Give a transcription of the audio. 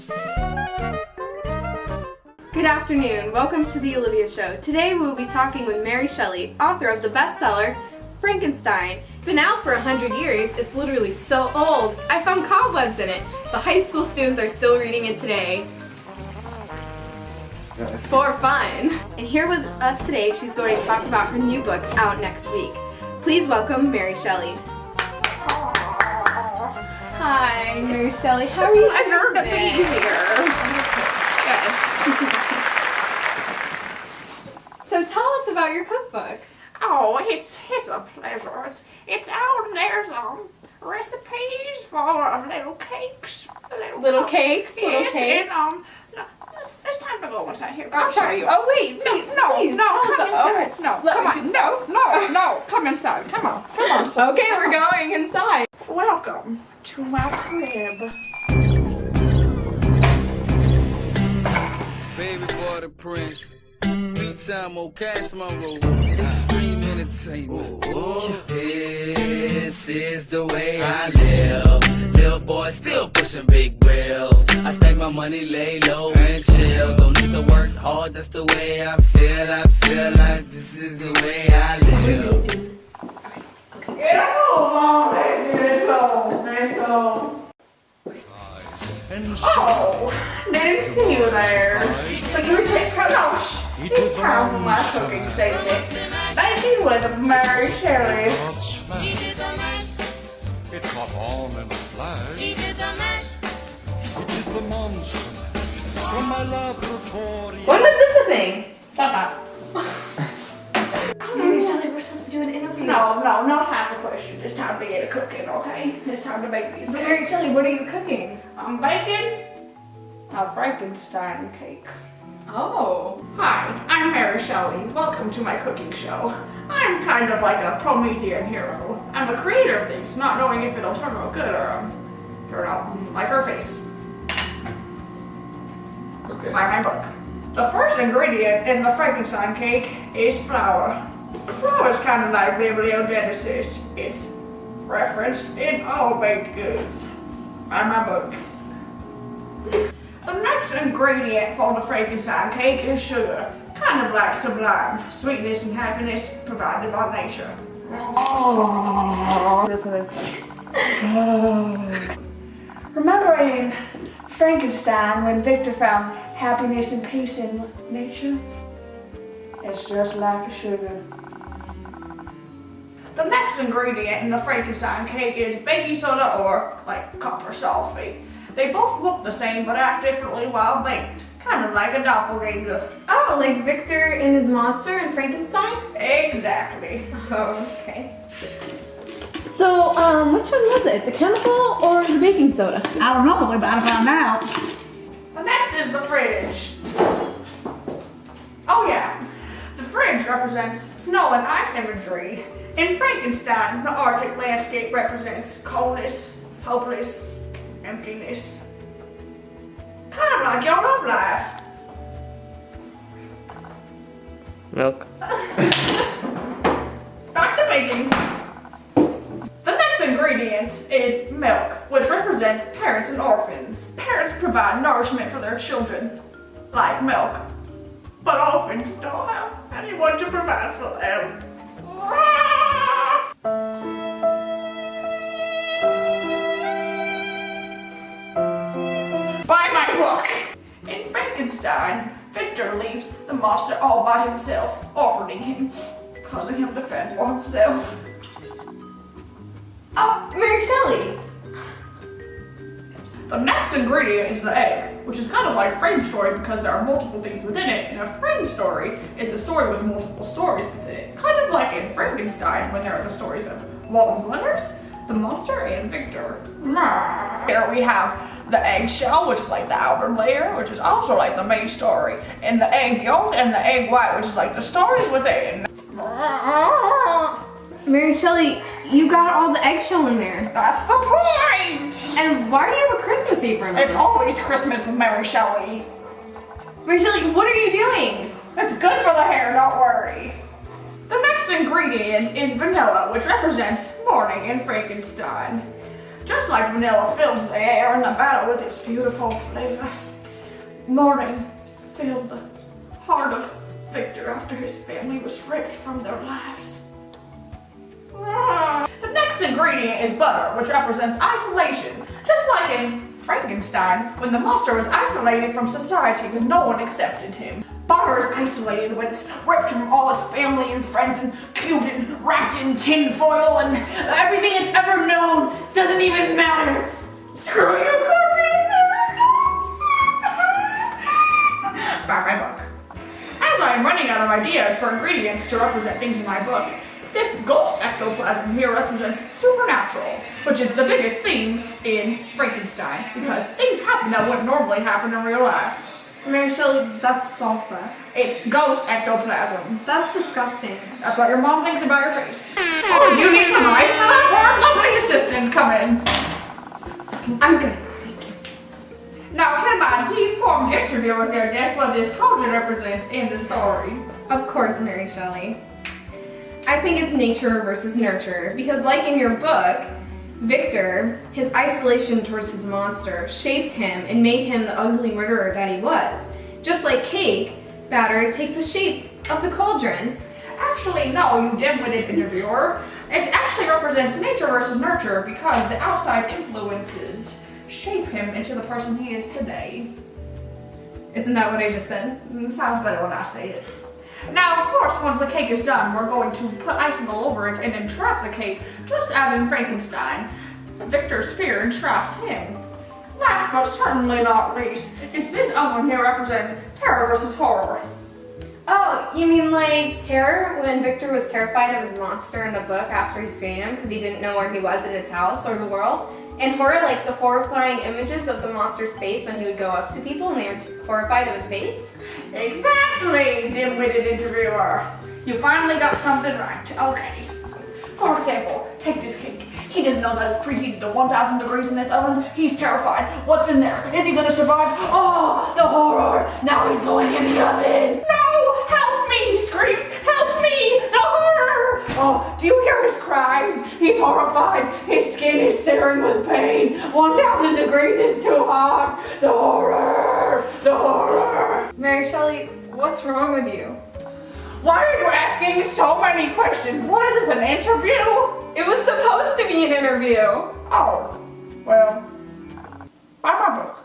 Good afternoon, welcome to the Olivia Show. Today we will be talking with Mary Shelley, author of the bestseller, Frankenstein. It's been out for 100 years, it's literally so old. I found cobwebs in it, but high school students are still reading it today. For fun. And here with us today, she's going to talk about her new book out next week. Please welcome Mary Shelley. Hi, Mary Shelley. How are you doing today? To be here. Yes. So tell us about your cookbook. Oh, it's a pleasure. It's out and there's recipes for little cakes. Little cakes? Yes, and it's time to go inside here. I'll show you. Oh wait, please, no, please, come inside. Oh, No, come on. No, come inside. Come on. Okay, we're going inside. Welcome to my crib. Baby boy the prince, big time old cash my roll, extreme entertainment. This is the way I live. Little boy still pushing big wheels. I stack my money, lay low and chill. Don't need to work hard, that's the way I feel. I feel like this is the way I live. Get on, let's go. Oh, didn't see you there. But you were just it's time for my cooking segment. Thank you with Mary Shelley. It caught on in a flash. He did the monster from my laboratory. When was this a thing? Shut up. Mary Shelley, we're supposed to do an interview. No time for questions. It's time to get a cooking, okay? It's time to bake these. But Mary Shelley, what are you cooking? I'm baking a Frankenstein cake. Oh. Hi, I'm Mary Shelley. Welcome to my cooking show. I'm kind of like a Promethean hero. I'm a creator of things, not knowing if it'll turn out good or turn out like her face. Okay. Like my book. The first ingredient in the Frankenstein cake is flour. Flour is kind of like bibliogenesis. It's referenced in all baked goods. And my book. The next ingredient for the Frankenstein cake is sugar. Kind of like sublime. Sweetness and happiness provided by nature. Remember in Frankenstein when Victor found happiness and peace in nature? It's just like sugar. The next ingredient in the Frankenstein cake is baking soda or like copper sulfate. They both look the same but act differently while baked. Kind of like a doppelganger. Oh, like Victor and his monster in Frankenstein? Exactly. Oh, okay. So, which one was it? The chemical or the baking soda? I don't know, but we're about to find out. The next is the fridge. Oh yeah, the fridge represents snow and ice imagery. In Frankenstein, the Arctic landscape represents coldness, hopeless, emptiness. Kind of like your love life. Milk. Back to baking. The next ingredient is milk, which represents parents and orphans. Parents provide nourishment for their children, like milk. But orphans don't have anyone to provide for them. Buy my book! In Frankenstein, Victor leaves the monster all by himself, orphaning him, causing him to fend for himself. Oh, Mary Shelley! The next ingredient is the egg, which is kind of like a frame story because there are multiple things within it, and a frame story is a story with multiple stories within it. Kind of like in Frankenstein when there are the stories of Walton's Leonard, the monster, and Victor. Here we have the eggshell, which is like the outer layer, which is also like the main story, and the egg yolk and the egg white, which is like the stories within. Mary Shelley, you got all the eggshell in there. That's the point! And why do you have a Christmas apron on? It's always Christmas with Mary Shelley. Mary Shelley, what are you doing? It's good for the hair, don't worry. The next ingredient is vanilla, which represents morning in Frankenstein. Just like vanilla fills the air in the battle with its beautiful flavor, mourning filled the heart of Victor after his family was ripped from their lives. The next ingredient is butter, which represents isolation. Just like in Frankenstein, when the monster was isolated from society because no one accepted him. Butter is isolated when it's ripped from all its family and friends and cubed and wrapped in tin foil, and everything it's ever known doesn't even matter. Screw you, corporate America! Back my book. As I am running out of ideas for ingredients to represent things in my book, this ghost ectoplasm here represents supernatural, which is the biggest theme in Frankenstein, because things happen that wouldn't normally happen in real life. Mary Shelley, that's salsa. It's ghost ectoplasm. That's disgusting. That's what your mom thinks about your face. Oh, you need some ice for that? Our lovely assistant, come in. I'm good. Thank you. Now, can my deformed interviewer here guess what this cauldron represents in the story? Of course, Mary Shelley. I think it's nature versus nurture, because like in your book, Victor, his isolation towards his monster shaped him and made him the ugly murderer that he was. Just like cake batter takes the shape of the cauldron. Actually, no, you dim-witted interviewer. It actually represents nature versus nurture because the outside influences shape him into the person he is today. Isn't that what I just said? It sounds better when I say it. Now, of course, once the cake is done, we're going to put icing all over it and entrap the cake, just as in Frankenstein. Victor's fear entraps him. Last but certainly not least, is this oven here represent terror versus horror. Oh, you mean like terror when Victor was terrified of his monster in the book after he created him because he didn't know where he was in his house or the world? And horror, like the horrifying images of the monster's face when he would go up to people and they were horrified of his face? Exactly, dim-witted interviewer. You finally got something right. Okay. For example, take this cake. He doesn't know that it's preheated to 1,000 degrees in this oven. He's terrified. What's in there? Is he gonna survive? Oh, the horror! Now he's going in the oven. No! Help me! He screams. Help me! The horror! Oh, do you hear his cries? He's horrified. His skin is searing with pain. 1,000 degrees is too hot. The horror! The horror! Mary Shelley, what's wrong with you? Why are you asking so many questions? What is this, an interview? It was supposed to be an interview. Oh, well, buy my book.